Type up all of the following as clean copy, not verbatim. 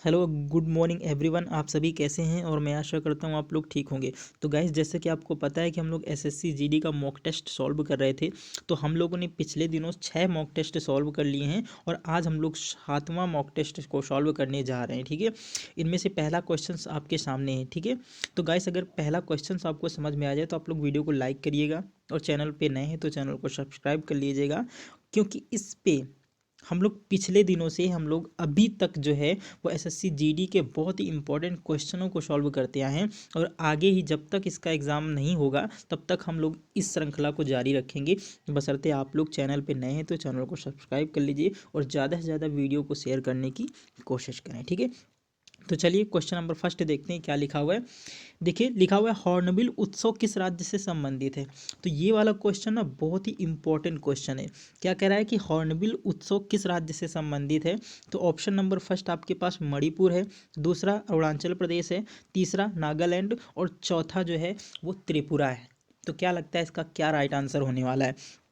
Hello good morning everyone. आप सभी कैसे हैं और मैं आशा करता हूँ आप लोग ठीक होंगे। तो गाइस, जैसे कि आपको पता है कि हम लोग एसएससी जीडी का मॉक टेस्ट सॉल्व कर रहे थे। तो हम लोगों ने पिछले दिनों 6 मॉक टेस्ट सॉल्व कर लिए हैं और आज हम लोग 7वां मॉक टेस्ट को सॉल्व करने जा रहे हैं। ठीक है, इनमें से पहला क्वेश्चन आपके सामने है। ठीक है, तो गाइस अगर पहला क्वेश्चन आपको समझ में आ जाए तो आप लोग वीडियो को लाइक करिएगा और चैनल पर नए हैं तो चैनल को सब्सक्राइब कर लीजिएगा, क्योंकि इस पे हम लोग पिछले दिनों से हम लोग अभी तक जो है वो एसएससी जीडी के बहुत ही इंपॉर्टेंट क्वेश्चनों को सॉल्व करते आए हैं और आगे ही जब तक इसका एग्ज़ाम नहीं होगा तब तक हम लोग इस श्रृंखला को जारी रखेंगे। बशर्ते आप लोग चैनल पे नए हैं तो चैनल को सब्सक्राइब कर लीजिए और ज़्यादा से ज़्यादा वीडियो को शेयर करने की कोशिश करें। ठीक है, तो चलिए क्वेश्चन नंबर फर्स्ट देखते हैं क्या लिखा हुआ है। देखिए, लिखा हुआ है हॉर्नबिल उत्सव किस राज्य से संबंधित है। तो ये वाला क्वेश्चन ना बहुत ही इंपॉर्टेंट क्वेश्चन है। क्या कह रहा है कि हॉर्नबिल उत्सव किस राज्य से संबंधित है। तो ऑप्शन नंबर फर्स्ट आपके पास मणिपुर है, दूसरा अरुणाचल प्रदेश है, तीसरा नागालैंड और चौथा जो है वो त्रिपुरा है। तो क्या लगता है इसका क्या राइट आंसर होने वाला है।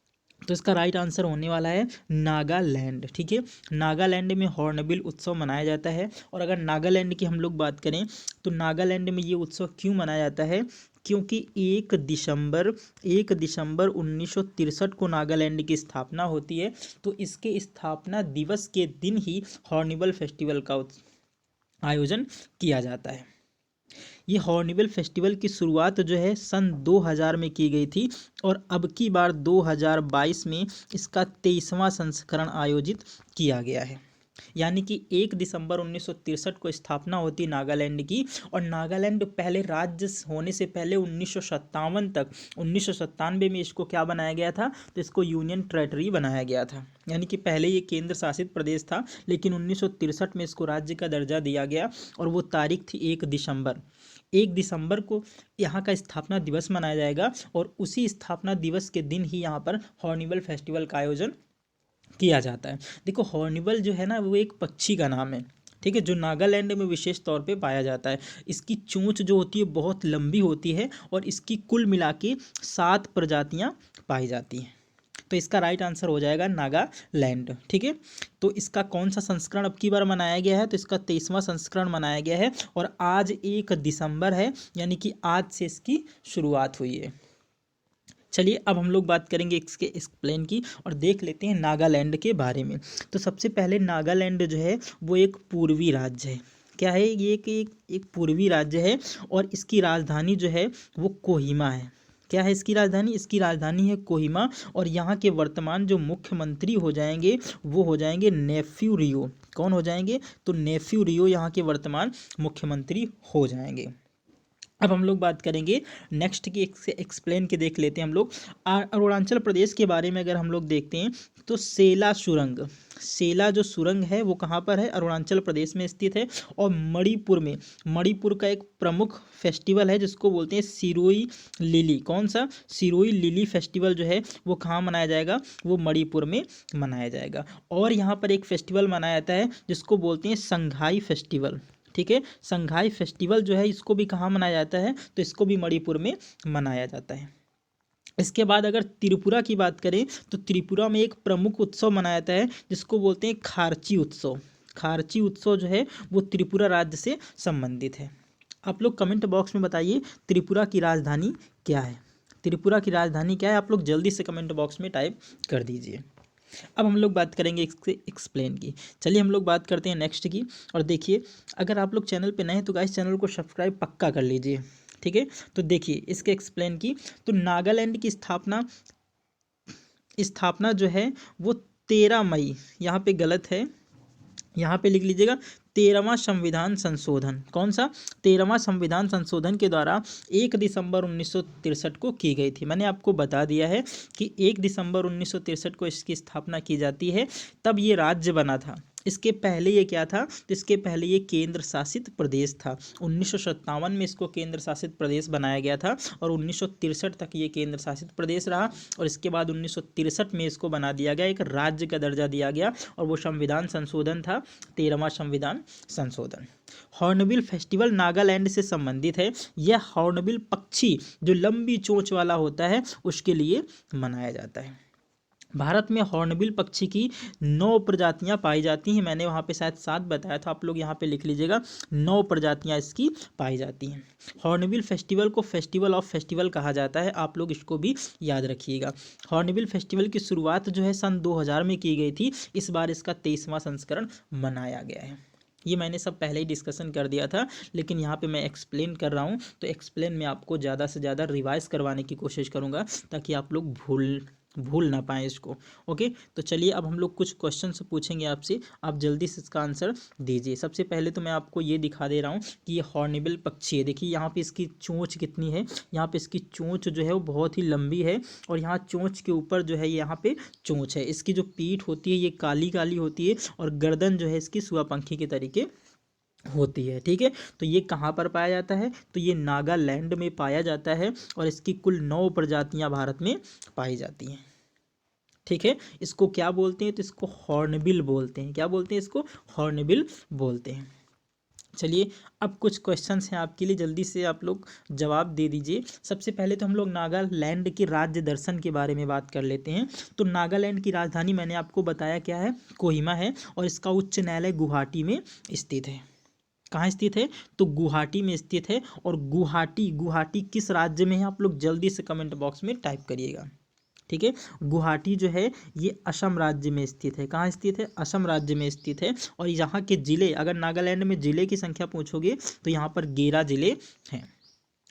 तो इसका राइट आंसर होने वाला है नागालैंड। ठीक है, नागालैंड में हॉर्नबिल उत्सव मनाया जाता है। और अगर नागालैंड की हम लोग बात करें तो नागालैंड में ये उत्सव क्यों मनाया जाता है, क्योंकि 1 दिसंबर 1963 को नागालैंड की स्थापना होती है। तो इसके स्थापना दिवस के दिन ही हॉर्नबिल फेस्टिवल का आयोजन किया जाता है। ये हॉर्नबिल फेस्टिवल की शुरुआत जो है सन 2000 में की गई थी और अब की बार 2022 में इसका 23वां संस्करण आयोजित किया गया है। यानी कि 1 दिसंबर 1963 को स्थापना होती नागालैंड की। और नागालैंड पहले राज्य होने से पहले 1957 तक 1997 में इसको क्या बनाया गया था, तो इसको यूनियन टेरेटरी बनाया गया था। यानी कि पहले ये केंद्र शासित प्रदेश था, लेकिन 1963 में इसको राज्य का दर्जा दिया गया और वो तारीख थी 1 दिसंबर। 1 दिसंबर को यहाँ का स्थापना दिवस मनाया जाएगा और उसी स्थापना दिवस के दिन ही यहाँ पर हॉर्नबिल फेस्टिवल का आयोजन किया जाता है। देखो, हॉर्नबिल जो है ना वो एक पक्षी का नाम है। ठीक है, जो नागालैंड में विशेष तौर पे पाया जाता है। इसकी चोंच जो होती है बहुत लंबी होती है और इसकी कुल मिला के 7 प्रजातियाँ पाई जाती हैं। तो इसका राइट आंसर हो जाएगा नागालैंड। ठीक है, तो इसका कौन सा संस्करण अब की बार मनाया गया है, तो इसका 23वां संस्करण मनाया गया है और आज 1 दिसंबर है, यानी कि आज से इसकी शुरुआत हुई है। चलिए अब हम लोग बात करेंगे इसके एक्सप्लेन की और देख लेते हैं नागालैंड के बारे में। तो सबसे पहले नागालैंड जो है वो एक पूर्वी राज्य है। क्या है ये कि एक पूर्वी राज्य है और इसकी राजधानी जो है वो कोहिमा है। क्या है इसकी राजधानी, इसकी राजधानी है कोहिमा। और यहाँ के वर्तमान जो मुख्यमंत्री हो जाएंगे वो हो जाएंगे नेफ्यू रियो। कौन हो जाएंगे, तो नेफ्यू रियो यहाँ के वर्तमान मुख्यमंत्री हो जाएंगे। अब हम लोग बात करेंगे नेक्स्ट की एक्सप्लेन के देख लेते हैं हम लोग। अरुणाचल प्रदेश के बारे में अगर हम लोग देखते हैं तो सेला सुरंग, सेला जो सुरंग है वो कहाँ पर है, अरुणाचल प्रदेश में स्थित है। और मणिपुर में, मणिपुर का एक प्रमुख फेस्टिवल है जिसको बोलते हैं सिरोई लिली। कौन सा, सिरोई लिली फेस्टिवल जो है वो कहाँ मनाया जाएगा, वो मणिपुर में मनाया जाएगा। और यहाँ पर एक फेस्टिवल मनाया जाता है जिसको बोलते हैं संघाई फेस्टिवल। ठीक है, संघाई फेस्टिवल जो है इसको भी कहाँ मनाया जाता है, तो इसको भी मणिपुर में मनाया जाता है। इसके बाद अगर त्रिपुरा की बात करें तो त्रिपुरा में एक प्रमुख उत्सव मनाया जाता है जिसको बोलते हैं खारची उत्सव। खारची उत्सव जो है वो त्रिपुरा राज्य से संबंधित है। आप लोग कमेंट बॉक्स में बताइए त्रिपुरा की राजधानी क्या है। त्रिपुरा की राजधानी क्या है, आप लोग जल्दी से कमेंट बॉक्स में टाइप कर दीजिए। अब हम लोग बात करेंगे इसके एक्सप्लेन की। चलिए हम लोग बात करते हैं नेक्स्ट की। और देखिए, अगर आप लोग चैनल पे नए हैं तो गाइस चैनल को सब्सक्राइब पक्का कर लीजिए। ठीक है, तो देखिए इसके एक्सप्लेन की। तो नागालैंड की स्थापना जो है वो 13 मई, यहाँ पे गलत है, यहाँ पे लिख लीजिएगा 13वां संविधान संशोधन। कौन सा, 13वां संविधान संशोधन के द्वारा 1 दिसंबर 1963 को की गई थी। मैंने आपको बता दिया है कि 1 दिसंबर 1963 को इसकी स्थापना की जाती है, तब ये राज्य बना था। इसके पहले ये क्या था, तो इसके पहले ये केंद्र शासित प्रदेश था। 1957 में इसको केंद्र शासित प्रदेश बनाया गया था और 1963 तक ये केंद्र शासित प्रदेश रहा। और इसके बाद 1963 में इसको बना दिया गया, एक राज्य का दर्जा दिया गया और वो संविधान संशोधन था, 13वां संविधान संशोधन। हॉर्नबिल फेस्टिवल नागालैंड से संबंधित है। यह हॉर्नबिल पक्षी जो लंबी चोंच वाला होता है उसके लिए मनाया जाता है। भारत में हॉर्नबिल पक्षी की 9 प्रजातियां पाई जाती हैं। मैंने वहाँ पे शायद 7 बताया था, आप लोग यहाँ पे लिख लीजिएगा, 9 प्रजातियां इसकी पाई जाती हैं। हॉर्नबिल फेस्टिवल को फेस्टिवल ऑफ फेस्टिवल कहा जाता है, आप लोग इसको भी याद रखिएगा। हॉर्नबिल फेस्टिवल की शुरुआत जो है सन 2000 में की गई थी। इस बार इसका 23वां संस्करण मनाया गया है। ये मैंने सब पहले ही डिस्कशन कर दिया था, लेकिन यहाँ पे मैं एक्सप्लेन कर रहा हूँ, तो एक्सप्लेन में आपको ज़्यादा से ज़्यादा रिवाइज करवाने की कोशिश करूँगा ताकि आप लोग भूल ना पाएँ इसको। ओके, तो चलिए अब हम लोग कुछ क्वेश्चन पूछेंगे आपसे, आप जल्दी से इसका आंसर दीजिए। सबसे पहले तो मैं आपको ये दिखा दे रहा हूँ कि ये हॉर्नबिल पक्षी है। देखिए यहाँ पे इसकी चोंच कितनी है, यहाँ पे इसकी चोंच जो है वो बहुत ही लंबी है, और यहाँ चोंच के ऊपर जो है यहाँ पे चोंच है। इसकी जो पीठ होती है ये काली काली होती है, और गर्दन जो है इसकी सुआपंखी के तरीके होती है। ठीक है, तो ये कहाँ पर पाया जाता है, तो ये नागालैंड में पाया जाता है, और इसकी कुल 9 प्रजातियां भारत में पाई जाती हैं। ठीक है, इसको क्या बोलते हैं, तो इसको हॉर्नबिल बोलते हैं। क्या बोलते हैं इसको, हॉर्नबिल बोलते हैं। चलिए अब कुछ क्वेश्चंस हैं आपके लिए, जल्दी से आप लोग जवाब दे दीजिए। सबसे पहले तो हम लोग नागालैंड के राज्य दर्शन के बारे में बात कर लेते हैं। तो नागालैंड की राजधानी मैंने आपको बताया क्या है, कोहिमा है, और इसका उच्च न्यायालय गुवाहाटी में स्थित है। कहाँ स्थित है, तो गुवाहाटी में स्थित है। और गुवाहाटी किस राज्य में है, आप लोग जल्दी से कमेंट बॉक्स में टाइप करिएगा। ठीक है, गुवाहाटी जो है ये असम राज्य में स्थित है। कहाँ स्थित है, असम राज्य में स्थित है। और यहाँ के जिले, अगर नागालैंड में जिले की संख्या पूछोगे तो यहाँ पर 11 जिले हैं।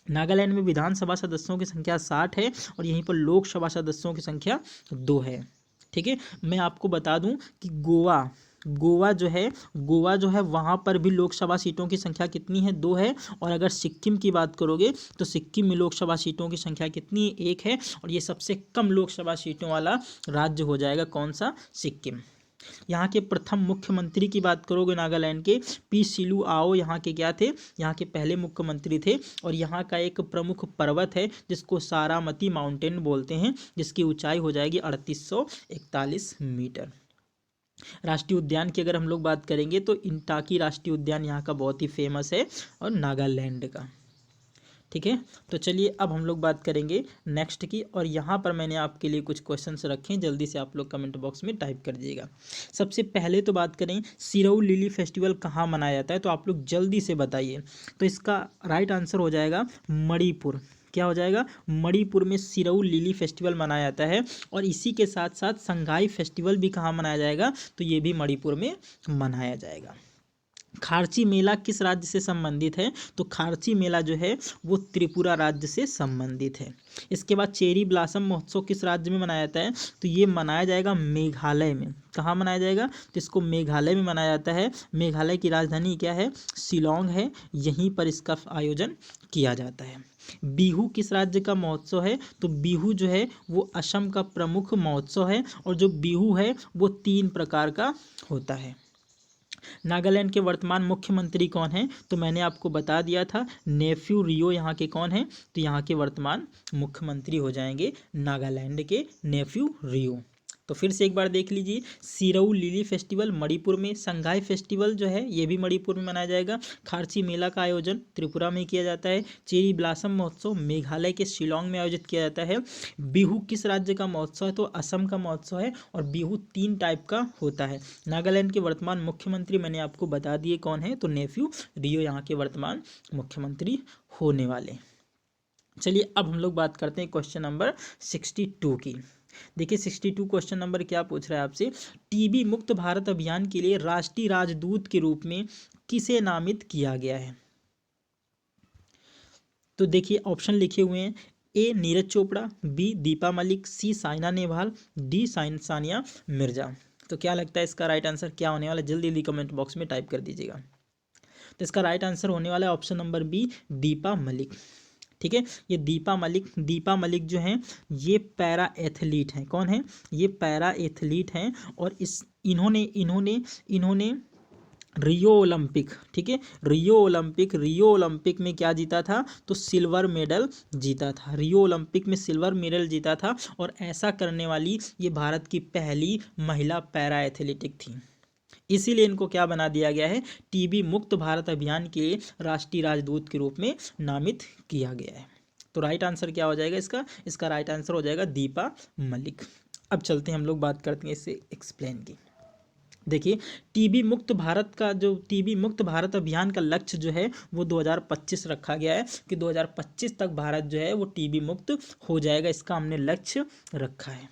नागालैंड में विधानसभा सदस्यों की संख्या 60 है, और यहीं पर लोकसभा सदस्यों की संख्या 2 है। ठीक है, मैं आपको बता दूं कि गोवा जो है वहाँ पर भी लोकसभा सीटों की संख्या कितनी है, 2 है। और अगर सिक्किम की बात करोगे तो सिक्किम में लोकसभा सीटों की संख्या कितनी है, 1 है। और ये सबसे कम लोकसभा सीटों वाला राज्य हो जाएगा, कौन सा, सिक्किम। यहाँ के प्रथम मुख्यमंत्री की बात करोगे नागालैंड के, पी सिलू आओ यहाँ के क्या थे, यहाँ के पहले मुख्यमंत्री थे। और यहाँ का एक प्रमुख पर्वत है जिसको सारामती माउंटेन बोलते हैं, जिसकी ऊंचाई हो जाएगी 3841 मीटर। राष्ट्रीय उद्यान की अगर हम लोग बात करेंगे तो इंटाकी राष्ट्रीय उद्यान यहाँ का बहुत ही फेमस है, और नागालैंड का। ठीक है, तो चलिए अब हम लोग बात करेंगे नेक्स्ट की, और यहाँ पर मैंने आपके लिए कुछ क्वेश्चंस रखे हैं, जल्दी से आप लोग कमेंट बॉक्स में टाइप कर दीजिएगा। सबसे पहले तो बात करें सिरोऊ लिली फेस्टिवल कहाँ मनाया जाता है, तो आप लोग जल्दी से बताइए। तो इसका राइट आंसर हो जाएगा मणिपुर। क्या हो जाएगा, मणिपुर में सिरोऊ लिली फेस्टिवल मनाया जाता है। और इसी के साथ साथ संगाई फेस्टिवल भी कहाँ मनाया जाएगा, तो ये भी मणिपुर में मनाया जाएगा। खारची मेला किस राज्य से संबंधित है, तो खारची मेला जो है वो त्रिपुरा राज्य से संबंधित है। इसके बाद चेरी ब्लॉसम महोत्सव किस राज्य में मनाया जाता है, तो ये मनाया जाएगा मेघालय में। कहाँ मनाया जाएगा, तो इसको मेघालय में मनाया जाता है। मेघालय की राजधानी क्या है, शिलोंग है, यहीं पर इसका आयोजन किया जाता है। बिहू किस राज्य का महोत्सव है, तो बिहू जो है वो असम का प्रमुख महोत्सव है। और जो बिहू है वो 3 प्रकार का होता है। नागालैंड के वर्तमान मुख्यमंत्री कौन हैं, तो मैंने आपको बता दिया था, नेफ्यू रियो यहाँ के कौन हैं, तो यहाँ के वर्तमान मुख्यमंत्री हो जाएंगे नागालैंड के नेफ्यू रियो। तो फिर से एक बार देख लीजिए, सिरोऊ लिली फेस्टिवल मणिपुर में, संगाई फेस्टिवल जो है ये भी मणिपुर में मनाया जाएगा। खारची मेला का आयोजन त्रिपुरा में किया जाता है। चेरी ब्लॉसम महोत्सव मेघालय के शिलोंग में आयोजित किया जाता है। बिहू किस राज्य का महोत्सव है, तो असम का महोत्सव है। और बिहू 3 टाइप का होता है। नागालैंड के वर्तमान मुख्यमंत्री मैंने आपको बता दिए कौन है, तो नेफ्यू रियो यहाँ के वर्तमान मुख्यमंत्री होने वाले। चलिए अब हम लोग बात करते हैं क्वेश्चन नंबर 62 की। देखिए 62 क्वेश्चन नंबर क्या पूछ रहा है आपसे, टीबी मुक्त भारत अभियान के लिए राष्ट्रीय राजदूत के रूप में किसे नामित किया गया है। तो देखिए ऑप्शन लिखे हुए हैं, ए नीरज चोपड़ा, बी दीपा मलिक, सी साइना नेहवाल, डी सानिया मिर्जा। तो क्या लगता है इसका राइट आंसर क्या होने वाला है, जल्दी जल्दी कमेंट बॉक्स में टाइप कर दीजिएगा। तो इसका राइट आंसर होने वाला है option number B, Deepa Malik. ठीक है, ये दीपा मलिक जो हैं ये पैरा एथलीट हैं। कौन है, ये पैरा एथलीट हैं। और इन्होंने रियो ओलंपिक, ठीक है, रियो ओलंपिक में क्या जीता था, तो सिल्वर मेडल जीता था। रियो ओलंपिक में सिल्वर मेडल जीता था। और ऐसा करने वाली ये भारत की पहली महिला पैरा एथलेटिक थी। इसीलिए इनको क्या बना दिया गया है, टीबी मुक्त भारत अभियान के राष्ट्रीय राजदूत के रूप में नामित किया गया है। तो राइट आंसर क्या हो जाएगा इसका राइट आंसर हो जाएगा दीपा मलिक। अब चलते हैं हम लोग बात करते हैं इससे एक्सप्लेन की। देखिए, टीबी मुक्त भारत का जो टीबी मुक्त भारत अभियान का लक्ष्य जो है वो 2025 रखा गया है कि 2025 तक भारत जो है वो टीबी मुक्त हो जाएगा, इसका हमने लक्ष्य रखा है।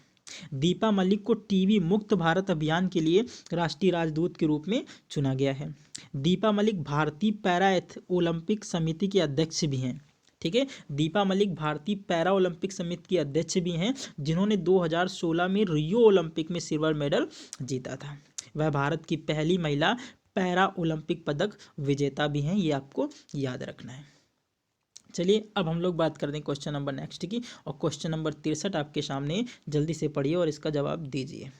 दीपा मलिक को टीबी मुक्त भारत अभियान के लिए राष्ट्रीय राजदूत के रूप में चुना गया है। दीपा मलिक भारतीय पैरा ओलंपिक समिति के अध्यक्ष भी हैं। ठीक है, दीपा मलिक भारतीय पैरा ओलंपिक समिति की अध्यक्ष भी हैं, जिन्होंने 2016 में रियो ओलंपिक में सिल्वर मेडल जीता था। वह भारत की पहली महिला पैरा ओलंपिक पदक विजेता भी हैं, ये आपको याद रखना है। चलिए अब हम लोग बात करते हैं क्वेश्चन नंबर नेक्स्ट की, और क्वेश्चन नंबर 63 आपके सामने, जल्दी से पढ़िए और इसका जवाब दीजिए।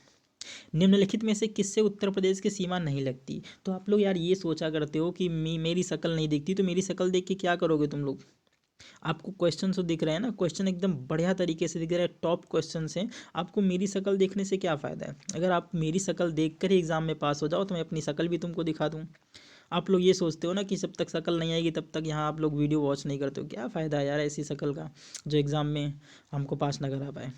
निम्नलिखित में से किससे उत्तर प्रदेश की सीमा नहीं लगती? तो आप लोग यार ये सोचा करते हो कि मेरी शक्ल नहीं दिखती, तो मेरी शक्ल देख के क्या करोगे तुम लोग? आपको क्वेश्चन तो दिख रहे हैं ना, क्वेश्चन एकदम बढ़िया तरीके से दिख रहे हैं, टॉप क्वेश्चन हैं। आपको मेरी शक्ल देखने से क्या फ़ायदा है? अगर आप मेरी शक्ल देखकर ही एग्ज़ाम में पास हो जाओ तो मैं अपनी शक्ल भी तुमको दिखा दूँ। आप लोग ये सोचते हो ना कि जब तक शक्ल नहीं आएगी तब तक यहाँ आप लोग वीडियो वॉच नहीं करते हो। क्या फ़ायदा है यार ऐसी शक्ल का जो एग्ज़ाम में हमको पास ना करा पाए।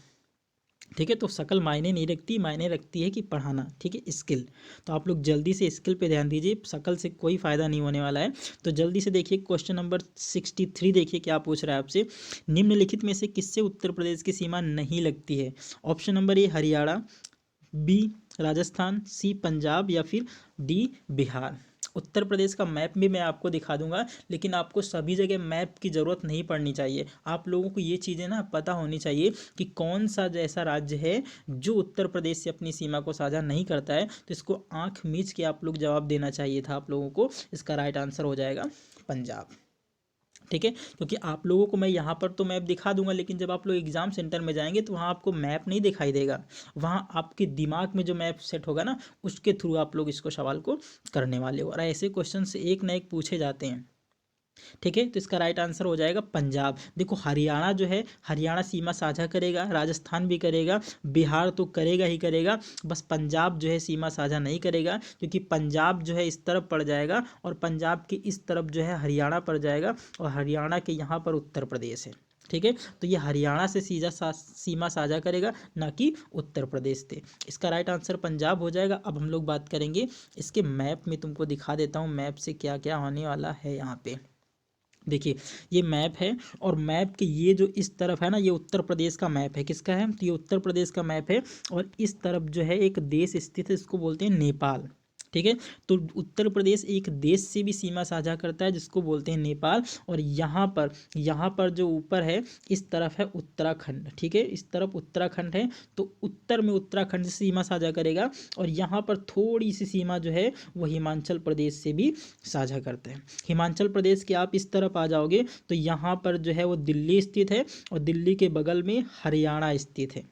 ठीक है, तो शक्ल मायने नहीं रखती, मायने रखती है कि पढ़ाना। ठीक है, स्किल। तो आप लोग जल्दी से स्किल पे ध्यान दीजिए, शक्ल से कोई फ़ायदा नहीं होने वाला है। तो जल्दी से देखिए क्वेश्चन नंबर 63 देखिए क्या पूछ रहा है आपसे। निम्नलिखित में से किससे उत्तर प्रदेश की सीमा नहीं लगती है? Option number A Haryana, B Rajasthan, C Punjab, या फिर डी बिहार। उत्तर प्रदेश का मैप भी मैं आपको दिखा दूंगा, लेकिन आपको सभी जगह मैप की ज़रूरत नहीं पड़नी चाहिए। आप लोगों को ये चीज़ें ना पता होनी चाहिए कि कौन सा ऐसा राज्य है जो उत्तर प्रदेश से अपनी सीमा को साझा नहीं करता है। तो इसको आंख मीच के आप लोग जवाब देना चाहिए था आप लोगों को। इसका राइट आंसर हो जाएगा पंजाब। ठीक है, क्योंकि आप लोगों को मैं यहाँ पर तो मैप दिखा दूंगा, लेकिन जब आप लोग एग्जाम सेंटर में जाएंगे तो वहाँ आपको मैप नहीं दिखाई देगा। वहाँ आपके दिमाग में जो मैप सेट होगा ना, उसके थ्रू आप लोग इसको सवाल को करने वाले हो, और ऐसे क्वेश्चन से एक ना एक पूछे जाते हैं। ठीक है, तो इसका राइट आंसर हो जाएगा पंजाब। देखो हरियाणा जो है, हरियाणा सीमा साझा करेगा, राजस्थान भी करेगा, बिहार तो करेगा ही करेगा, बस पंजाब जो है सीमा साझा नहीं करेगा, क्योंकि पंजाब जो है इस तरफ पड़ जाएगा और पंजाब के इस तरफ जो है हरियाणा पड़ जाएगा, और हरियाणा के यहाँ पर उत्तर प्रदेश है। ठीक है, तो ये हरियाणा से सीमा साझा करेगा, ना कि उत्तर प्रदेश से। इसका राइट आंसर पंजाब हो जाएगा। अब हम लोग बात करेंगे इसके मैप में, तुमको दिखा देता हूँ मैप से क्या क्या होने वाला है यहाँ पे। देखिए ये मैप है, और मैप के ये जो इस तरफ है ना, ये उत्तर प्रदेश का मैप है। किसका है? तो ये उत्तर प्रदेश का मैप है, और इस तरफ जो है एक देश स्थित है, इसको बोलते हैं नेपाल। ठीक है, तो उत्तर प्रदेश एक देश से भी सीमा साझा करता है जिसको बोलते हैं नेपाल, और यहाँ पर जो ऊपर है इस तरफ है उत्तराखंड। ठीक है, इस तरफ उत्तराखंड है, तो उत्तर में उत्तराखंड से सीमा साझा करेगा, और यहाँ पर थोड़ी सी सीमा जो है वो हिमाचल प्रदेश से भी साझा करते हैं। हिमाचल प्रदेश के आप इस तरफ आ जाओगे तो यहाँ पर जो है वो दिल्ली स्थित है, और दिल्ली के बगल में हरियाणा स्थित है,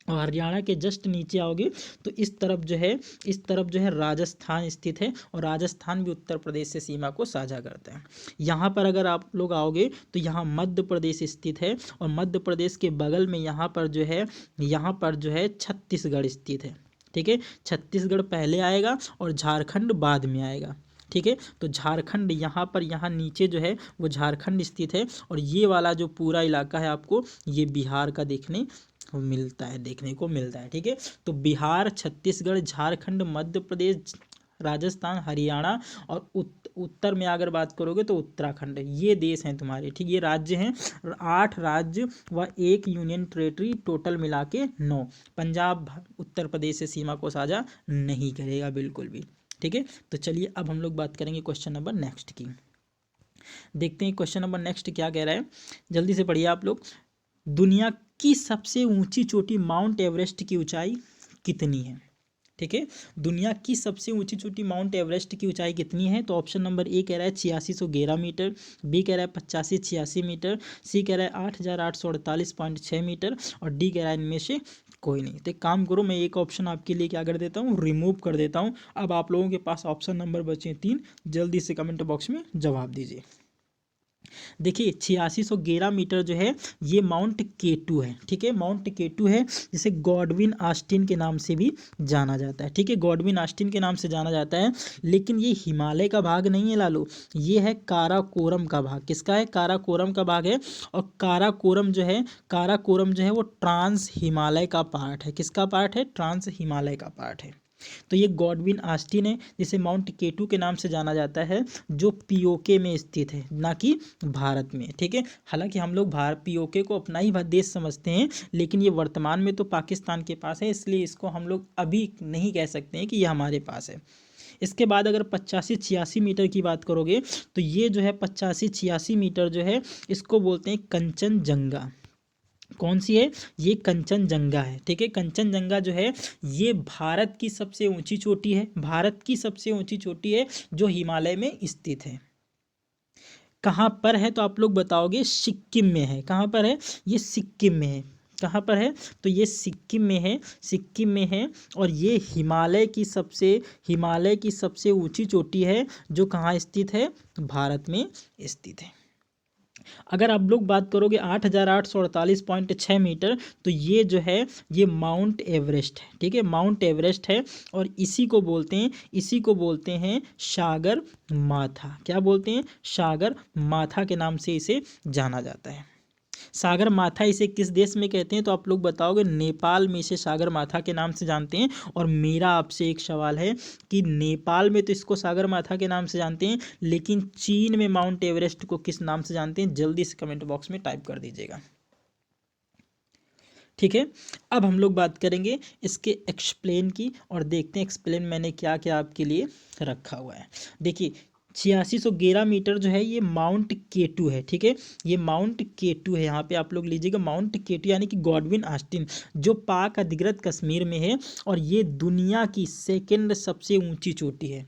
और हरियाणा के जस्ट नीचे आओगे तो इस तरफ जो है राजस्थान स्थित है, और राजस्थान भी उत्तर प्रदेश से सीमा को साझा करता है। यहाँ पर अगर आप लोग आओगे तो यहाँ मध्य प्रदेश स्थित है, और मध्य प्रदेश के बगल में यहाँ पर जो है छत्तीसगढ़ स्थित है। ठीक है, छत्तीसगढ़ पहले आएगा और झारखंड बाद में आएगा। ठीक है, तो झारखंड यहाँ नीचे जो है वो झारखंड स्थित है, और ये वाला जो पूरा इलाका है आपको ये बिहार का देखने को मिलता है। ठीक है, तो बिहार, छत्तीसगढ़, झारखंड, मध्य प्रदेश, राजस्थान, हरियाणा, और उत्तर में अगर बात करोगे तो उत्तराखंड, ये देश हैं तुम्हारे। ठीक, ये राज्य हैं, 8 राज्य व 1 यूनियन टेरेटरी, टोटल मिला के 9। पंजाब उत्तर प्रदेश से सीमा को साझा नहीं करेगा बिल्कुल भी। ठीक है, तो चलिए अब हम लोग बात करेंगे क्वेश्चन नंबर नेक्स्ट की। देखते हैं क्वेश्चन नंबर नेक्स्ट क्या कह रहा है, जल्दी से पढ़िए आप लोग। दुनिया की सबसे ऊंची चोटी माउंट एवरेस्ट की ऊंचाई कितनी है? ठीक है, दुनिया की सबसे ऊंची चोटी माउंट एवरेस्ट की ऊंचाई कितनी है? तो ऑप्शन नंबर ए कह रहा है 8611 मीटर, बी कह रहा है 8586 मीटर, सी कह रहा है 8848.6 मीटर, और डी कह रहा है इनमें से कोई नहीं। तो एक काम करो, मैं एक ऑप्शन आपके लिए क्या कर देता हूँ, रिमूव कर देता हूँ। अब आप लोगों के पास ऑप्शन नंबर बचे 3, जल्दी से कमेंट बॉक्स में जवाब दीजिए। देखिए 8611 मीटर जो है ये माउंट केटू है, ठीक है, माउंट केटू है, जिसे गॉडविन ऑस्टिन के नाम से भी जाना जाता है, ठीक है, गॉडविन ऑस्टिन के नाम से जाना जाता है। लेकिन ये हिमालय का भाग नहीं है लालू, ये है काराकोरम का भाग। किसका है? काराकोरम का भाग है। और काराकोरम जो है वो ट्रांस हिमालय का पार्ट है। किसका पार्ट है? ट्रांस हिमालय का पार्ट है। तो ये गॉडविन ऑस्टिन है, जिसे माउंट केटू के नाम से जाना जाता है, जो पीओके में स्थित है, ना कि भारत में, ठीक है। हालांकि हम लोग पीओके को अपना ही देश समझते हैं, लेकिन ये वर्तमान में तो पाकिस्तान के पास है, इसलिए इसको हम लोग अभी नहीं कह सकते हैं कि ये हमारे पास है। इसके बाद अगर 85-86 मीटर की बात करोगे तो ये जो है 85-86 मीटर जो है इसको बोलते हैं कंचनजंगा। कौन सी है? ये कंचनजंगा है, ठीक है। कंचनजंगा जो है ये भारत की सबसे ऊंची चोटी है, भारत की सबसे ऊंची चोटी है जो हिमालय में स्थित है। कहाँ पर है तो आप लोग बताओगे? सिक्किम में है। कहाँ पर है? ये सिक्किम में है। कहाँ पर है? तो ये सिक्किम में है, सिक्किम में है। और ये हिमालय की सबसे ऊंची चोटी है, जो कहाँ स्थित है? भारत में स्थित है। अगर आप लोग बात करोगे 8848.6 मीटर, तो ये जो है ये माउंट एवरेस्ट है, ठीक है, माउंट एवरेस्ट है। और इसी को बोलते हैं सागर माथा। क्या बोलते हैं? सागर माथा के नाम से इसे जाना जाता है। सागर माथा इसे किस देश में कहते हैं तो आप लोग बताओगे? नेपाल में इसे सागर माथा के नाम से जानते हैं। और मेरा आपसे एक सवाल है कि नेपाल में तो इसको सागर माथा के नाम से जानते हैं, लेकिन चीन में माउंट एवरेस्ट को किस नाम से जानते हैं? जल्दी से कमेंट बॉक्स में टाइप कर दीजिएगा, ठीक है। अब हम लोग बात करेंगे इसके एक्सप्लेन की, और देखते हैं एक्सप्लेन मैंने क्या क्या आपके लिए रखा हुआ है। देखिए 8611 मीटर जो है ये माउंट केटू है, ठीक है, ये माउंट केटू है। यहाँ पे आप लोग लीजिएगा माउंट केटू, यानी कि गॉडविन ऑस्टिन, जो पाक अधिकृत कश्मीर में है। और ये दुनिया की सेकंड सबसे ऊंची चोटी है,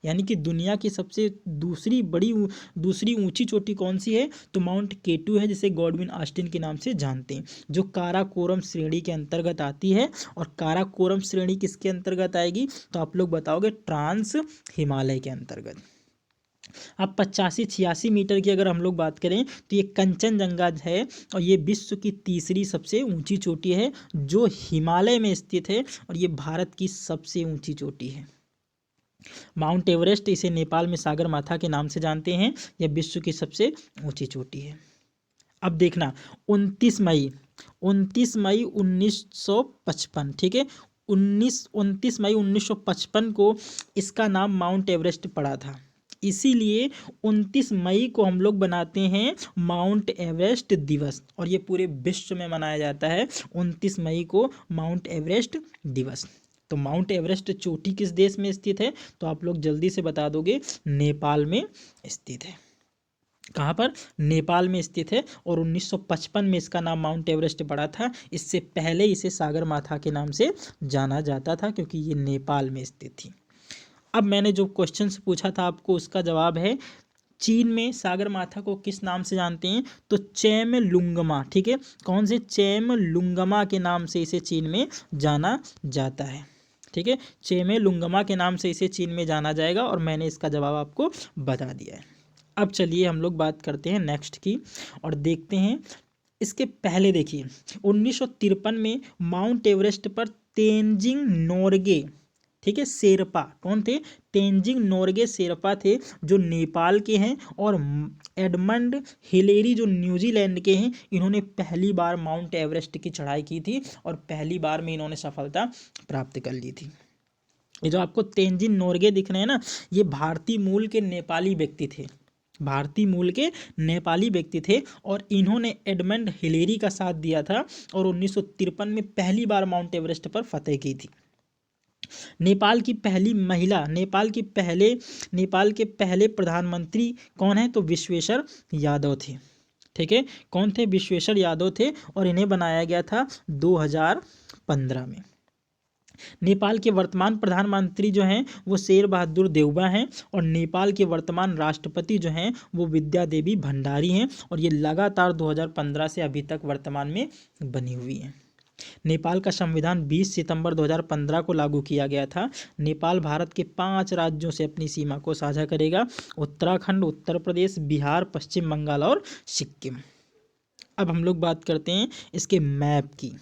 यानी कि दुनिया की सबसे दूसरी ऊंची चोटी कौन सी है? तो माउंट केटू है, जिसे गॉडविन ऑस्टिन के नाम से जानते हैं, जो काराकोरम श्रेणी के अंतर्गत आती है। और काराकोरम श्रेणी किसके अंतर्गत आएगी तो आप लोग बताओगे? ट्रांस हिमालय के अंतर्गत। अब 85-86 मीटर की अगर हम लोग बात करें तो ये कंचनजंगा है, और ये विश्व की तीसरी सबसे ऊंची चोटी है, जो हिमालय में स्थित है। और ये भारत की सबसे ऊंची चोटी है। माउंट एवरेस्ट इसे नेपाल में सागर माथा के नाम से जानते हैं, यह विश्व की सबसे ऊंची चोटी है। अब देखना 29 मई 1955, ठीक है, 29 मई 1955 को इसका नाम माउंट एवरेस्ट पड़ा था। इसीलिए 29 मई को हम लोग बनाते हैं माउंट एवरेस्ट दिवस, और ये पूरे विश्व में मनाया जाता है 29 मई को माउंट एवरेस्ट दिवस। तो माउंट एवरेस्ट चोटी किस देश में स्थित है तो आप लोग जल्दी से बता दोगे? नेपाल में स्थित है। कहाँ पर? नेपाल में स्थित है। और 1955 में इसका नाम माउंट एवरेस्ट पड़ा था। इससे पहले इसे सागर माथा के नाम से जाना जाता था, क्योंकि ये नेपाल में स्थित थी। अब मैंने जो क्वेश्चन पूछा था आपको, उसका जवाब है चीन में सागर माथा को किस नाम से जानते हैं तो चेमलुंगमा, ठीक है, कौन से? चेमलुंगमा के नाम से इसे चीन में जाना जाता है, ठीक है, चेमलुंगमा के नाम से इसे चीन में जाना जाएगा। और मैंने इसका जवाब आपको बता दिया है। अब चलिए हम लोग बात करते हैं नेक्स्ट की, और देखते हैं इसके पहले। देखिए 1953 में माउंट एवरेस्ट पर तेंजिंग नोरगे, ठीक है, शेरपा कौन थे? तेंजिंग नोरगे शेरपा थे, जो नेपाल के हैं। और एडमंड हिलेरी जो न्यूजीलैंड के हैं। इन्होंने पहली बार माउंट एवरेस्ट की चढ़ाई की थी, और पहली बार में इन्होंने सफलता प्राप्त कर ली थी। ये जो आपको तेंजिंग नोरगे दिख रहे हैं ना, ये भारतीय मूल के नेपाली व्यक्ति थे, भारतीय मूल के नेपाली व्यक्ति थे। और इन्होंने एडमंड हिलेरी का साथ दिया था, और 1953 में पहली बार माउंट एवरेस्ट पर फतेह की थी। नेपाल की पहली महिला, नेपाल के पहले प्रधानमंत्री कौन है तो विश्वेश्वर यादव थे, ठीक है, कौन थे? विश्वेश्वर यादव थे। और इन्हें बनाया गया था 2015 में। नेपाल के वर्तमान प्रधानमंत्री जो हैं वो शेर बहादुर देउबा हैं। और नेपाल के वर्तमान राष्ट्रपति जो हैं वो विद्या देवी भंडारी हैं। और ये लगातार 2015 से अभी तक वर्तमान में बनी हुई हैं। नेपाल का संविधान 20 सितंबर 2015 को लागू किया गया था। नेपाल भारत के 5 राज्यों से अपनी सीमा को साझा करेगा: उत्तराखंड, उत्तर प्रदेश, बिहार, पश्चिम बंगाल और सिक्किम। अब हम लोग बात करते हैं इसके मैप की।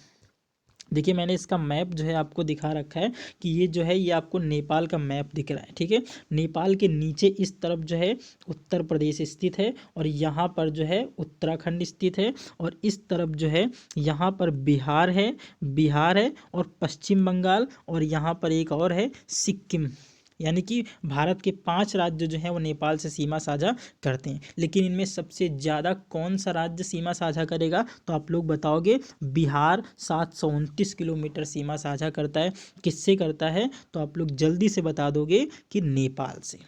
देखिए मैंने इसका मैप जो है आपको दिखा रखा है कि ये जो है ये आपको नेपाल का मैप दिख रहा है, ठीक है। नेपाल के नीचे इस तरफ जो है उत्तर प्रदेश स्थित है और यहाँ पर जो है उत्तराखंड स्थित है और इस तरफ जो है यहाँ पर बिहार है और पश्चिम बंगाल और यहाँ पर एक और है सिक्किम। यानी कि भारत के 5 राज्य जो हैं वो नेपाल से सीमा साझा करते हैं। लेकिन इनमें सबसे ज़्यादा कौन सा राज्य सीमा साझा करेगा, तो आप लोग बताओगे बिहार 729 किलोमीटर सीमा साझा करता है। किससे करता है, तो आप लोग जल्दी से बता दोगे कि नेपाल से।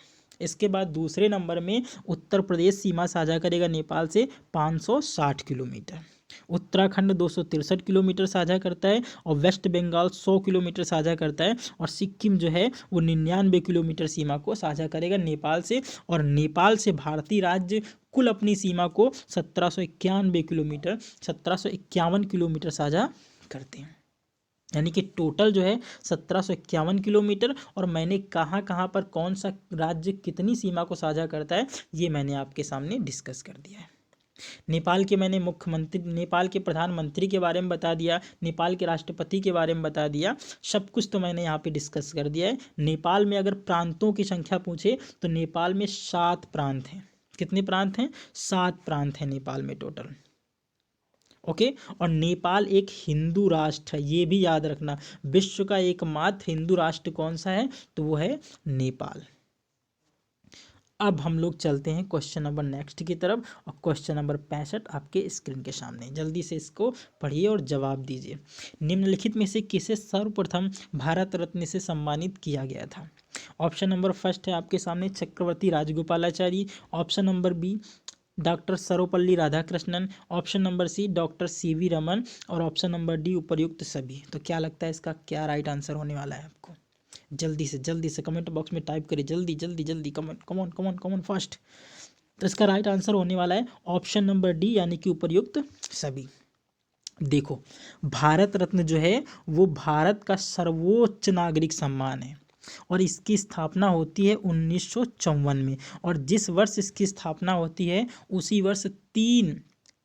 इसके बाद दूसरे नंबर में उत्तर प्रदेश सीमा साझा करेगा नेपाल से 560 किलोमीटर। उत्तराखंड 263 किलोमीटर साझा करता है और वेस्ट बंगाल 100 किलोमीटर साझा करता है और सिक्किम जो है वो 99 किलोमीटर सीमा को साझा करेगा नेपाल से। और नेपाल से भारतीय राज्य कुल अपनी सीमा को 1751 किलोमीटर साझा करते हैं। यानी कि टोटल जो है 1751 किलोमीटर। और मैंने कहाँ कहाँ पर कौन सा राज्य कितनी सीमा को साझा करता है ये मैंने आपके सामने डिस्कस कर दिया है। नेपाल के मैंने मुख्यमंत्री, नेपाल के प्रधानमंत्री के बारे में बता दिया, नेपाल के राष्ट्रपति के बारे में बता दिया, सब कुछ तो मैंने यहाँ पे डिस्कस कर दिया है। नेपाल में अगर प्रांतों की संख्या पूछे तो नेपाल में 7 प्रांत हैं। कितने प्रांत हैं? 7 प्रांत हैं नेपाल में टोटल। ओके। और नेपाल एक हिंदू राष्ट्र है, ये भी याद रखना। विश्व का एकमात्र हिंदू राष्ट्र कौन सा है, तो वो है नेपाल। अब हम लोग चलते हैं क्वेश्चन नंबर नेक्स्ट की तरफ और क्वेश्चन नंबर 65 आपके स्क्रीन के सामने। जल्दी से इसको पढ़िए और जवाब दीजिए। निम्नलिखित में से किसे सर्वप्रथम भारत रत्न से सम्मानित किया गया था? ऑप्शन नंबर फर्स्ट है आपके सामने Chakravarti Rajagopalachari. Option number B doctor Sarvepalli Radhakrishnan. Option number C doctor C V Raman और ऑप्शन नंबर डी उपर्युक्त सभी। तो क्या लगता है इसका क्या राइट आंसर होने वाला है आपको? जल्दी से कमेंट बॉक्स में टाइप करिए, जल्दी कमेंट, कमॉन फास्ट। तो इसका राइट आंसर होने वाला है ऑप्शन नंबर डी यानी कि उपर्युक्त सभी। देखो भारत रत्न जो है वो भारत का सर्वोच्च नागरिक सम्मान है और इसकी स्थापना होती है 1954 में। और जिस वर्ष इसकी स्थापना होती है उसी वर्ष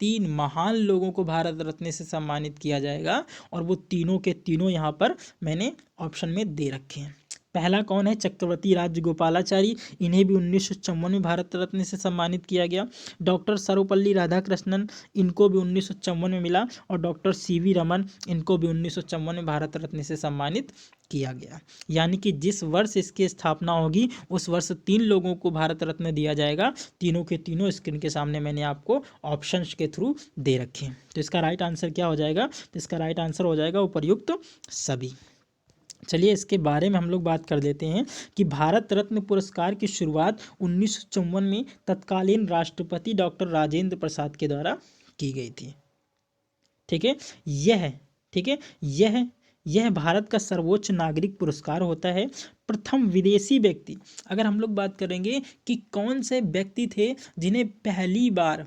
तीन महान लोगों को भारत रत्न से सम्मानित किया जाएगा और वो तीनों के तीनों यहाँ पर मैंने ऑप्शन में दे रखे हैं। पहला कौन है? चक्रवर्ती राजगोपालाचारी, इन्हें भी 1954 में भारत रत्न से सम्मानित किया गया। डॉक्टर सर्वपल्ली राधाकृष्णन, इनको भी 1954 में मिला। और डॉक्टर सीवी रमन, इनको भी 1954 में भारत रत्न से सम्मानित किया गया। यानी कि जिस वर्ष इसकी स्थापना होगी उस वर्ष 3 लोगों को भारत रत्न दिया जाएगा। तीनों के तीनों स्क्रीन के सामने मैंने आपको ऑप्शंस के थ्रू दे रखे हैं। तो इसका राइट आंसर क्या हो जाएगा? तो इसका राइट आंसर हो जाएगा उपर्युक्त सभी। चलिए इसके बारे में हम लोग बात कर लेते हैं कि भारत रत्न पुरस्कार की शुरुआत 1954 में तत्कालीन राष्ट्रपति डॉक्टर राजेंद्र प्रसाद के द्वारा की गई थी। ठीक है, यह भारत का सर्वोच्च नागरिक पुरस्कार होता है। प्रथम विदेशी व्यक्ति, अगर हम लोग बात करेंगे कि कौन से व्यक्ति थे जिन्हें पहली बार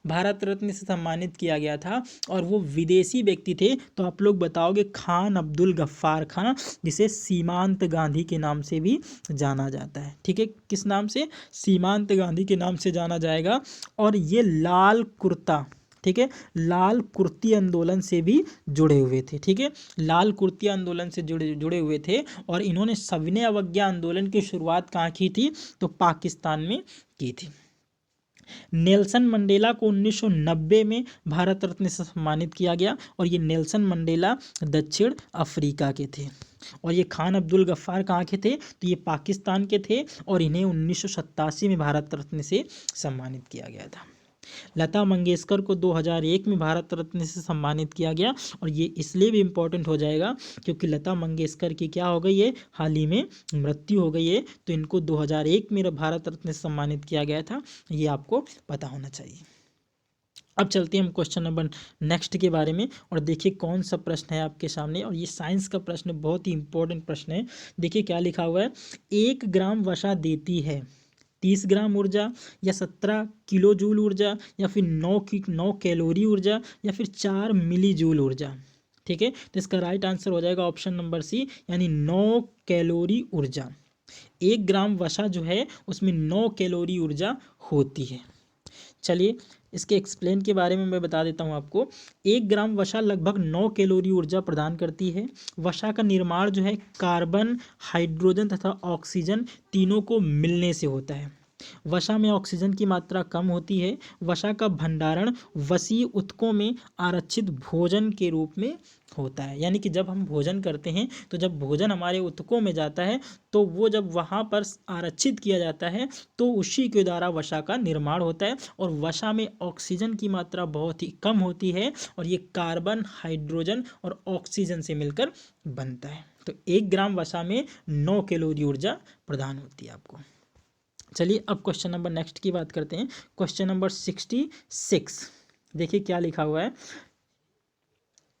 भारत रत्न से सम्मानित किया गया था और वो विदेशी व्यक्ति थे, तो आप लोग बताओगे खान अब्दुल गफ्फार खान, जिसे सीमांत गांधी के नाम से भी जाना जाता है। ठीक है, किस नाम से? सीमांत गांधी के नाम से जाना जाएगा। और ये लाल कुर्ता, ठीक है, लाल कुर्ती आंदोलन से भी जुड़े हुए थे। ठीक है, लाल कुर्ती आंदोलन से जुड़े हुए थे। और इन्होंने सविनय अवज्ञा आंदोलन की शुरुआत कहाँ की थी? तो पाकिस्तान में की थी। नेल्सन मंडेला को 1990 में भारत रत्न से सम्मानित किया गया और ये नेल्सन मंडेला दक्षिण अफ्रीका के थे। और ये खान अब्दुल गफ्फार कहाँ के थे? तो ये पाकिस्तान के थे और इन्हें 1987 में भारत रत्न से सम्मानित किया गया था। लता मंगेशकर को 2001 में भारत रत्न से सम्मानित किया गया और ये इसलिए भी इम्पोर्टेंट हो जाएगा क्योंकि लता मंगेशकर की क्या हो गई है? हाल ही में मृत्यु हो गई है। तो इनको 2001 में भारत रत्न से सम्मानित किया गया था, ये आपको पता होना चाहिए। अब चलते हैं हम क्वेश्चन नंबर नेक्स्ट के बारे में और देखिए कौन सा प्रश्न है आपके सामने। और ये साइंस का प्रश्न, बहुत ही इंपॉर्टेंट प्रश्न है। देखिए क्या लिखा हुआ है, 1 ग्राम वसा देती है 30 ग्राम ऊर्जा या 17 किलो जूल ऊर्जा या फिर 9 कैलोरी ऊर्जा या फिर 4 मिली जूल ऊर्जा। ठीक है, तो इसका राइट आंसर हो जाएगा ऑप्शन नंबर सी, यानी 9 कैलोरी ऊर्जा। 1 ग्राम वसा जो है उसमें 9 कैलोरी ऊर्जा होती है। चलिए इसके एक्सप्लेन के बारे में मैं बता देता हूँ आपको। 1 ग्राम वसा लगभग 9 कैलोरी ऊर्जा प्रदान करती है। वसा का निर्माण जो है कार्बन, हाइड्रोजन तथा ऑक्सीजन तीनों को मिलने से होता है। वसा में ऑक्सीजन की मात्रा कम होती है। वसा का भंडारण वसीय ऊतकों में आरक्षित भोजन के रूप में होता है, यानी कि जब हम भोजन करते हैं तो जब भोजन हमारे ऊतकों में जाता है तो वो जब वहाँ पर आरक्षित किया जाता है तो उसी के द्वारा वसा का निर्माण होता है। और वसा में ऑक्सीजन की मात्रा बहुत ही कम होती है और ये कार्बन, हाइड्रोजन और ऑक्सीजन से मिलकर बनता है। तो 1 ग्राम वसा में 9 कैलोरी ऊर्जा प्रदान होती है आपको। चलिए अब क्वेश्चन नंबर नेक्स्ट की बात करते हैं। क्वेश्चन नंबर 66 देखिए क्या लिखा हुआ है।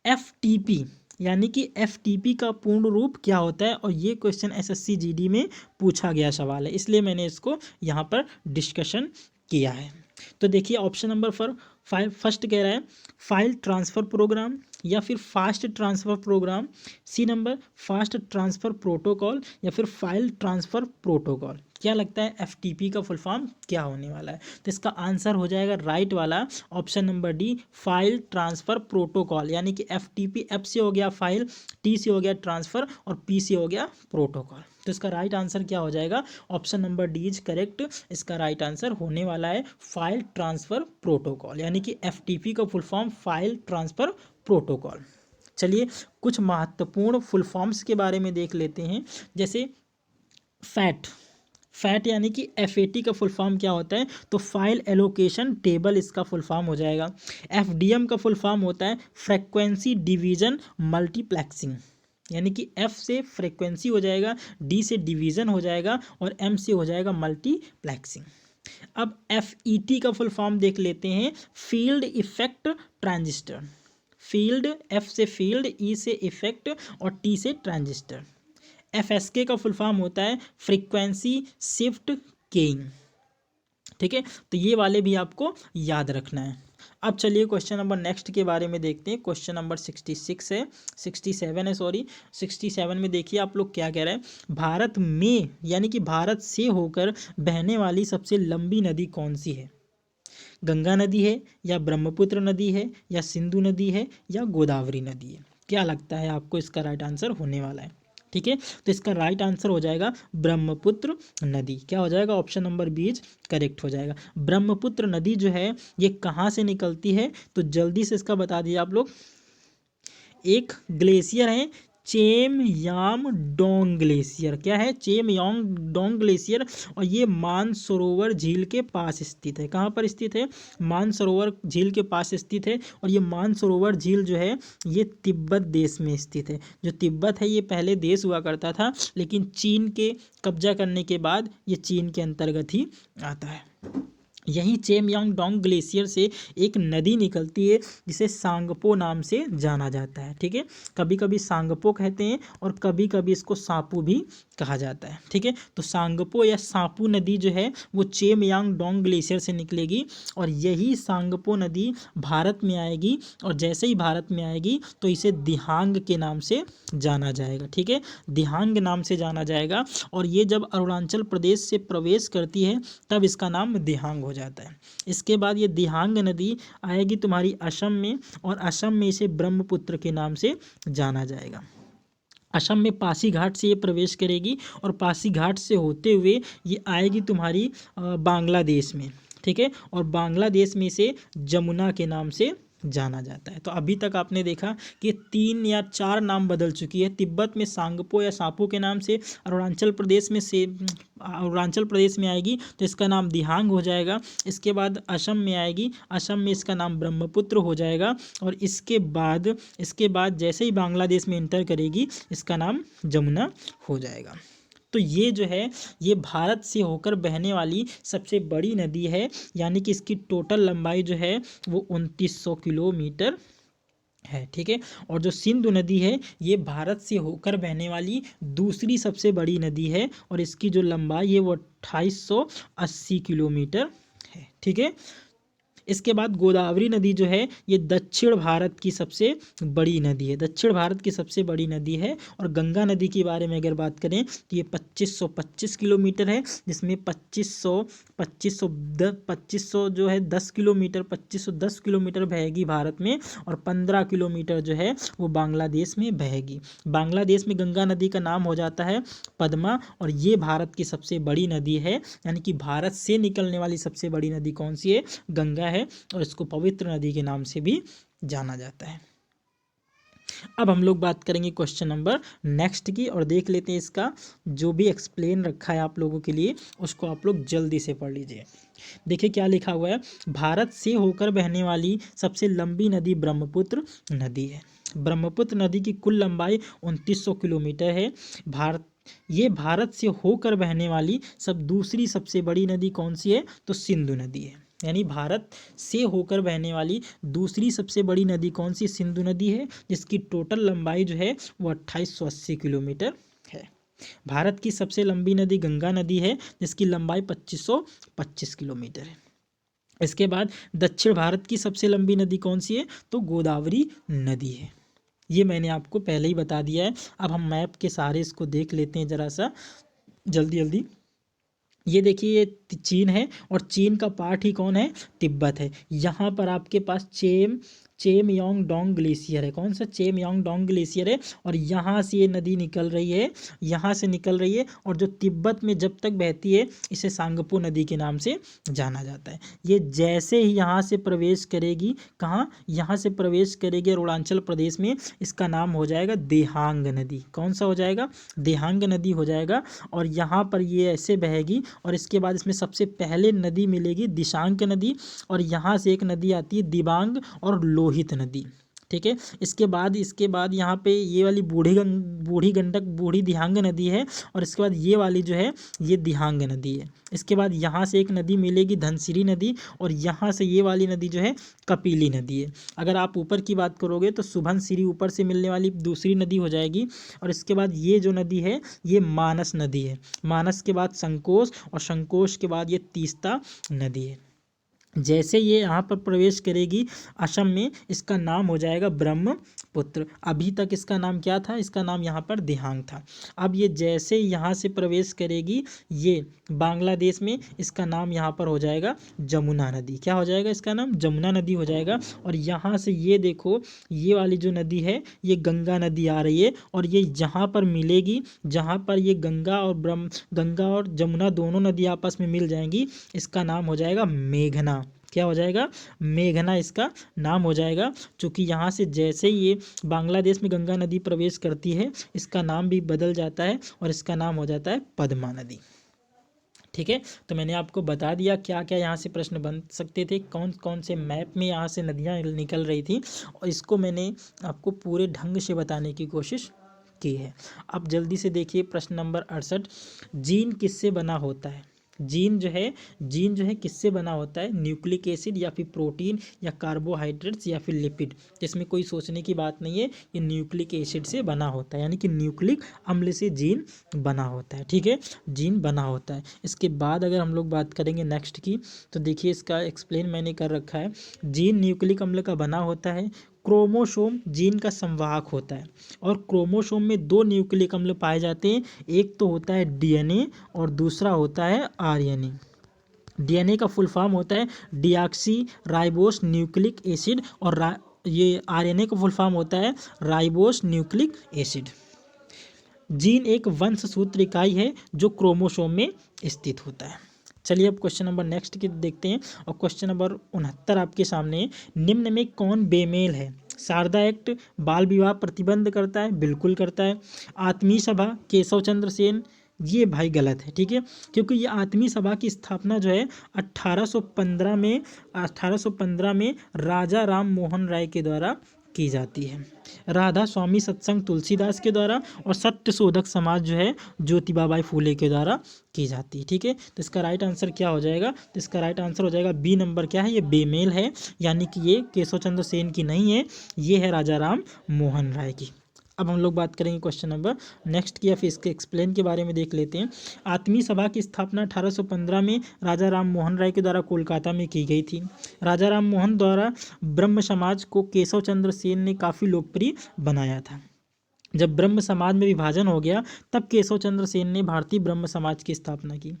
FTP यानी कि FTP का पूर्ण रूप क्या होता है, और ये क्वेश्चन SSC GD में पूछा गया सवाल है, इसलिए मैंने इसको यहाँ पर डिस्कशन किया है। तो देखिए ऑप्शन नंबर फर्स्ट कह रहा है फाइल ट्रांसफ़र प्रोग्राम या फिर fast transfer program, C number fast transfer protocol या फिर फाइल ट्रांसफ़र प्रोटोकॉल। क्या लगता है FTP का फुल फॉर्म क्या होने वाला है? तो इसका आंसर हो जाएगा राइट वाला option number D, file transfer protocol. यानी कि FTP, F से हो गया फाइल, T से हो गया ट्रांसफ़र और P से हो गया प्रोटोकॉल। तो इसका राइट आंसर क्या हो जाएगा? Option number D is correct. इसका राइट आंसर होने वाला है फाइल ट्रांसफ़र प्रोटोकॉल, यानी कि FTP का full form file transfer protocol. चलिए कुछ महत्वपूर्ण फुल फॉर्म्स के बारे में देख लेते हैं। जैसे फैट यानी कि FAT का फुल फॉर्म क्या होता है? तो फाइल एलोकेशन टेबल इसका फुल फॉर्म हो जाएगा। FDM का फुल फॉर्म होता है फ्रीक्वेंसी डिवीज़न मल्टीप्लेक्सिंग, यानी कि F से फ्रीक्वेंसी हो जाएगा, D से डिवीज़न हो जाएगा और M से हो जाएगा मल्टीप्लेक्सिंग। अब FET का फुल फॉर्म देख लेते हैं, field effect transistor. Field, F से फील्ड, E से इफेक्ट और T से ट्रांजिस्टर। FSK का फुल फॉर्म होता है फ्रीक्वेंसी शिफ्ट कीइंग। ठीक है, तो ये वाले भी आपको याद रखना है। अब चलिए क्वेश्चन नंबर नेक्स्ट के बारे में देखते हैं। क्वेश्चन नंबर 67 है 67 में देखिए आप लोग क्या कह रहे हैं। भारत में यानी कि भारत से होकर बहने वाली सबसे लंबी नदी कौन सी है? गंगा नदी है या ब्रह्मपुत्र नदी है या सिंधु नदी है या गोदावरी नदी है? क्या लगता है आपको इसका राइट आंसर होने वाला है? ठीक है, तो इसका राइट आंसर हो जाएगा ब्रह्मपुत्र नदी। क्या हो जाएगा? ऑप्शन नंबर बी करेक्ट हो जाएगा। ब्रह्मपुत्र नदी जो है ये कहाँ से निकलती है? तो जल्दी से इसका बता दीजिए आप लोग। एक ग्लेशियर है चेमयांगडोंग ग्लेशियर। क्या है? चेमयांगडोंग ग्लेशियर, और ये मानसरोवर झील के पास स्थित है। कहाँ पर स्थित है? मानसरोवर झील के पास स्थित है। और ये मानसरोवर झील जो है ये तिब्बत देश में स्थित है। जो तिब्बत है ये पहले देश हुआ करता था, लेकिन चीन के कब्जा करने के बाद ये चीन के अंतर्गत ही आता है। यहीं चेमयांगडोंग ग्लेशियर से एक नदी निकलती है जिसे सांगपो नाम से जाना जाता है। ठीक है, कभी कभी सांगपो कहते हैं और कभी कभी इसको सापू भी कहा जाता है। ठीक है, तो सांगपो या सापू नदी जो है वो चेमयांगडोंग ग्लेशियर से निकलेगी और यही सांगपो नदी भारत में आएगी, और जैसे ही भारत में आएगी तो इसे दिहांग के नाम से जाना जाएगा। ठीक है, दिहांग नाम से जाना जाएगा, और ये जब अरुणाचल प्रदेश से प्रवेश करती है तब इसका नाम दिहांग हो जाता है। इसके बाद ये दिहांग नदी आएगी तुम्हारी असम में, और असम में इसे ब्रह्मपुत्र के नाम से जाना जाएगा। असम में पासीघाट से ये प्रवेश करेगी और पासीघाट से होते हुए ये आएगी तुम्हारी बांग्लादेश में। ठीक है, और बांग्लादेश में इसे जमुना के नाम से जाना जाता है। तो अभी तक आपने देखा कि 3 या 4 नाम बदल चुकी है। तिब्बत में सांगपो या सापू के नाम से, अरुणाचल प्रदेश में आएगी तो इसका नाम दिहांग हो जाएगा। इसके बाद असम में आएगी, असम में इसका नाम ब्रह्मपुत्र हो जाएगा, और इसके बाद जैसे ही बांग्लादेश में इंटर करेगी इसका नाम जमुना हो जाएगा। तो ये जो है ये भारत से होकर बहने वाली सबसे बड़ी नदी है, यानी कि इसकी टोटल लंबाई जो है वो 2900 किलोमीटर है। ठीक है, और जो सिंधु नदी है ये भारत से होकर बहने वाली दूसरी सबसे बड़ी नदी है, और इसकी जो लंबाई है वो 2880 किलोमीटर है। ठीक है, इसके बाद गोदावरी नदी जो है ये दक्षिण भारत की सबसे बड़ी नदी है, दक्षिण भारत की सबसे बड़ी नदी है। और गंगा नदी के बारे में अगर बात करें तो ये 2525 किलोमीटर है, जिसमें 2500 जो है 10 किलोमीटर 2510 किलोमीटर बहेगी भारत में, और 15 किलोमीटर जो है वो बांग्लादेश में बहेगी। बांग्लादेश में गंगा नदी का नाम हो जाता है पद्मा, और ये भारत की सबसे बड़ी नदी है, यानी कि भारत से निकलने वाली सबसे बड़ी नदी कौन सी है? गंगा है, और इसको पवित्र नदी के नाम से भी जाना जाता है। अब हम लोग बात करेंगे क्वेश्चन नंबर नेक्स्ट की, और देख लेते हैं इसका जो भी एक्सप्लेन रखा है आप लोगों के लिए, उसको आप लोग जल्दी से पढ़ लीजिए। देखिए क्या लिखा हुआ है, भारत से होकर बहने वाली सबसे लंबी नदी ब्रह्मपुत्र नदी है। ब्रह्मपुत्र नदी की कुल लंबाई 2900 किलोमीटर है। भारत से होकर बहने वाली दूसरी सबसे बड़ी नदी कौन सी है? तो सिंधु नदी है। यानी भारत से होकर बहने वाली दूसरी सबसे बड़ी नदी कौन सी? सिंधु नदी है, जिसकी टोटल लंबाई जो है वो 2880 किलोमीटर है। भारत की सबसे लंबी नदी गंगा नदी है, जिसकी लंबाई 2525 किलोमीटर है। इसके बाद दक्षिण भारत की सबसे लंबी नदी कौन सी है? तो गोदावरी नदी है। ये मैंने आपको पहले ही बता दिया है। अब हम मैप के सहारे इसको देख लेते हैं ज़रा सा जल्दी जल्दी। ये देखिए, ये चीन है, और चीन का पार्ट ही कौन है? तिब्बत है। यहाँ पर आपके पास चेमयांगडोंग ग्लेशियर है। कौन सा? चेमयांगडोंग ग्लेशियर है, और यहाँ से ये नदी निकल रही है, यहाँ से निकल रही है, और जो तिब्बत में जब तक बहती है इसे सांगपो नदी के नाम से जाना जाता है। ये जैसे ही यहाँ से प्रवेश करेगी, कहाँ? यहाँ से प्रवेश करेगी अरुणाचल प्रदेश में, इसका नाम हो जाएगा देहांग नदी। कौन सा हो जाएगा? देहांग नदी हो जाएगा। और यहाँ पर ये ऐसे बहेगी, और इसके बाद इसमें सबसे पहले नदी मिलेगी दिशांक नदी, और यहाँ से एक नदी आती है दिबांग और लोहित नदी। ठीक है, इसके बाद यहाँ पे ये वाली बूढ़ी गंडक बूढ़ी दिहांग नदी है, और इसके बाद ये वाली जो है ये दिहांग नदी है। इसके बाद यहाँ से एक नदी मिलेगी धनसिरी नदी, और यहाँ से ये वाली नदी जो है कपिली नदी है। अगर आप ऊपर की बात करोगे तो सुबनसिरी ऊपर से मिलने वाली दूसरी नदी हो जाएगी, और इसके बाद ये जो नदी है ये मानस नदी है। मानस के बाद संकोश, और संकोश के बाद ये तीस्ता नदी है। जैसे ये यहाँ पर प्रवेश करेगी असम में, इसका नाम हो जाएगा ब्रह्मपुत्र। अभी तक इसका नाम क्या था? इसका नाम यहाँ पर दिहांग था। अब ये जैसे यहाँ से प्रवेश करेगी ये बांग्लादेश में, इसका नाम यहाँ पर हो जाएगा जमुना नदी। क्या हो जाएगा? इसका नाम जमुना नदी हो जाएगा। और यहाँ से ये देखो, ये वाली जो नदी है ये गंगा नदी आ रही है, और ये जहाँ पर मिलेगी, जहाँ पर ये गंगा और जमुना दोनों नदी आपस में मिल जाएंगी, इसका नाम हो जाएगा मेघना। क्या हो जाएगा? मेघना इसका नाम हो जाएगा। चूँकि यहाँ से जैसे ही ये बांग्लादेश में गंगा नदी प्रवेश करती है, इसका नाम भी बदल जाता है, और इसका नाम हो जाता है पद्मा नदी। ठीक है, तो मैंने आपको बता दिया क्या क्या यहाँ से प्रश्न बन सकते थे, कौन कौन से मैप में यहाँ से नदियाँ निकल रही थी, और इसको मैंने आपको पूरे ढंग से बताने की कोशिश की है। अब जल्दी से देखिए प्रश्न नंबर 68, जीन किससे बना होता है? जीन जो है किससे बना होता है? न्यूक्लिक एसिड, या फिर प्रोटीन, या कार्बोहाइड्रेट्स, या फिर लिपिड। इसमें कोई सोचने की बात नहीं है, ये न्यूक्लिक एसिड से बना होता है, यानी कि न्यूक्लिक अम्ल से जीन बना होता है। ठीक है, जीन बना होता है। इसके बाद अगर हम लोग बात करेंगे नेक्स्ट की, तो देखिए इसका एक्सप्लेन मैंने कर रखा है। जीन न्यूक्लिक अम्ल का बना होता है। क्रोमोसोम जीन का संवाहक होता है, और क्रोमोसोम में 2 न्यूक्लिक अम्ल पाए जाते हैं। एक तो होता है डीएनए, और दूसरा होता है आरएनए। डीएनए का फुल फॉर्म होता है डीऑक्सी राइबोस न्यूक्लिक एसिड, और ये आरएनए का फुल फॉर्म होता है राइबोस न्यूक्लिक एसिड। जीन एक वंशसूत्र इकाई है जो क्रोमोसोम में स्थित होता है। चलिए अब क्वेश्चन नंबर नेक्स्ट की देखते हैं, और क्वेश्चन नंबर 69 आपके सामने। निम्न में कौन बेमेल है? शारदा एक्ट बाल विवाह प्रतिबंध करता है? बिल्कुल करता है। आत्मीय सभा केशव चंद्र सेन, ये भाई गलत है। ठीक है, क्योंकि ये आत्मीय सभा की स्थापना जो है 1815 में राजा राम मोहन राय के द्वारा की जाती है। राधा स्वामी सत्संग तुलसीदास के द्वारा, और सत्य शोधक समाज जो है ज्योतिबाबाई फूले के द्वारा की जाती है। ठीक है, तो इसका राइट आंसर क्या हो जाएगा? तो इसका राइट आंसर हो जाएगा बी नंबर। क्या है? ये बेमेल है, यानी कि ये केशव चंद्र सेन की नहीं है, ये है राजा राम मोहन राय की। अब हम लोग बात करेंगे क्वेश्चन नंबर नेक्स्ट की, या फिर इसके एक्सप्लेन के बारे में देख लेते हैं। आत्मीय सभा की स्थापना 1815 में राजा राम मोहन राय के द्वारा कोलकाता में की गई थी। राजा राम मोहन द्वारा ब्रह्म समाज को केशव चंद्र सेन ने काफ़ी लोकप्रिय बनाया था। जब ब्रह्म समाज में विभाजन हो गया तब केशव चंद्र सेन ने भारतीय ब्रह्म समाज की स्थापना की।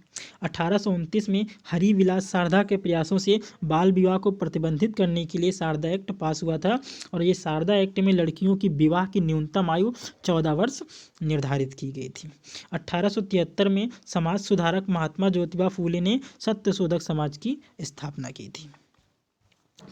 1829 में हरि विलास सारदा के प्रयासों से बाल विवाह को प्रतिबंधित करने के लिए सारदा एक्ट पास हुआ था, और ये सारदा एक्ट में लड़कियों की विवाह की न्यूनतम आयु 14 वर्ष निर्धारित की गई थी। 1873 में समाज सुधारक महात्मा ज्योतिबा फूले ने सत्यशोधक समाज की स्थापना की थी।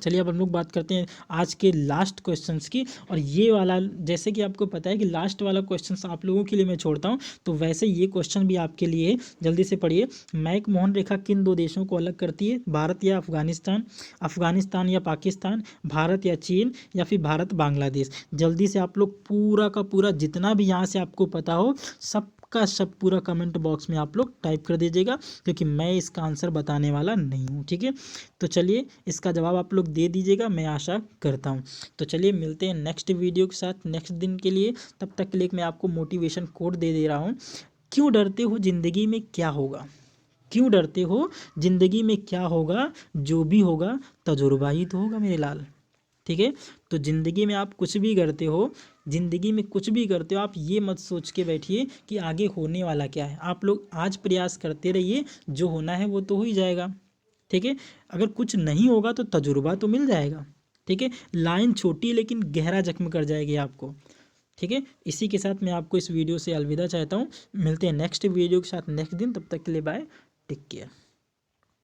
चलिए अब हम लोग बात करते हैं आज के लास्ट क्वेश्चंस की। और ये वाला, जैसे कि आपको पता है कि लास्ट वाला क्वेश्चंस आप लोगों के लिए मैं छोड़ता हूँ, तो वैसे ये क्वेश्चन भी आपके लिए है। जल्दी से पढ़िए। मैक मोहन रेखा किन दो देशों को अलग करती है? भारत या अफगानिस्तान, अफगानिस्तान या पाकिस्तान, भारत या चीन, या फिर भारत बांग्लादेश। जल्दी से आप लोग पूरा का पूरा जितना भी यहाँ से आपको पता हो सब का सब पूरा कमेंट बॉक्स में आप लोग टाइप कर दीजिएगा, क्योंकि मैं इसका आंसर बताने वाला नहीं हूँ, ठीक है। तो चलिए इसका जवाब आप लोग दे दीजिएगा, मैं आशा करता हूँ। तो चलिए मिलते हैं नेक्स्ट वीडियो के साथ नेक्स्ट दिन के लिए। तब तक के लिए मैं आपको मोटिवेशन कोड दे रहा हूँ। क्यों डरते हो? जिंदगी में क्या होगा? क्यों डरते हो? जिंदगी में क्या होगा? जो भी होगा तजुर्बा ही तो होगा मेरे लाल, ठीक है। तो ज़िंदगी में आप कुछ भी करते हो, ज़िंदगी में कुछ भी करते हो, आप ये मत सोच के बैठिए कि आगे होने वाला क्या है। आप लोग आज प्रयास करते रहिए, जो होना है वो तो हो ही जाएगा, ठीक है। अगर कुछ नहीं होगा तो तजुर्बा तो मिल जाएगा, ठीक है। लाइन छोटी लेकिन गहरा जख्म कर जाएगी आपको, ठीक है। इसी के साथ मैं आपको इस वीडियो से अलविदा चाहता हूँ। मिलते हैं नेक्स्ट वीडियो के साथ नेक्स्ट दिन। तब तक के लिए बाय, टेक केयर।